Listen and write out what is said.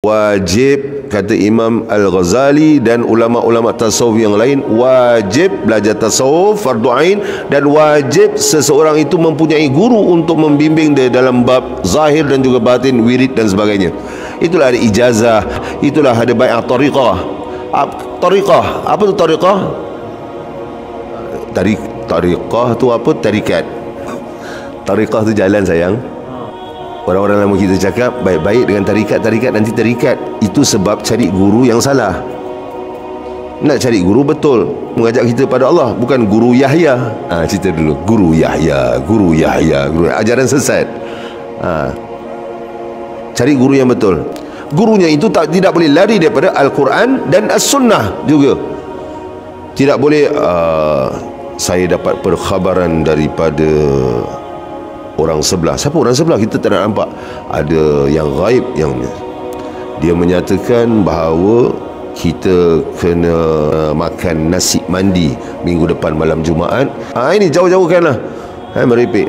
Wajib, kata Imam Al-Ghazali dan ulama-ulama tasawuf yang lain, wajib belajar tasawuf fardu ain, dan wajib seseorang itu mempunyai guru untuk membimbing dia dalam bab zahir dan juga batin, wirid dan sebagainya. Itulah ada ijazah, itulah ada bai'ah tariqah. Tariqah, apa tu tariqah? Tariqah tu apa? Tarikat. Tariqah tu jalan, sayang. Orang-orang lama kita cakap baik-baik dengan tarikat, nanti terikat. Itu sebab cari guru yang salah. Nak cari guru betul, mengajak kita pada Allah, bukan guru Yahya. Cerita dulu, guru Yahya, ajaran sesat. Cari guru yang betul. Gurunya itu tidak boleh lari daripada Al-Quran dan As-Sunnah juga. Tidak boleh saya dapat perkhabaran daripada orang sebelah. Siapa orang sebelah? Kita tak nak nampak. Ada yang gaib, yang dia menyatakan bahawa kita kena makan nasi mandi minggu depan malam Jumaat. Ini jauh-jauhkanlah. Merepek.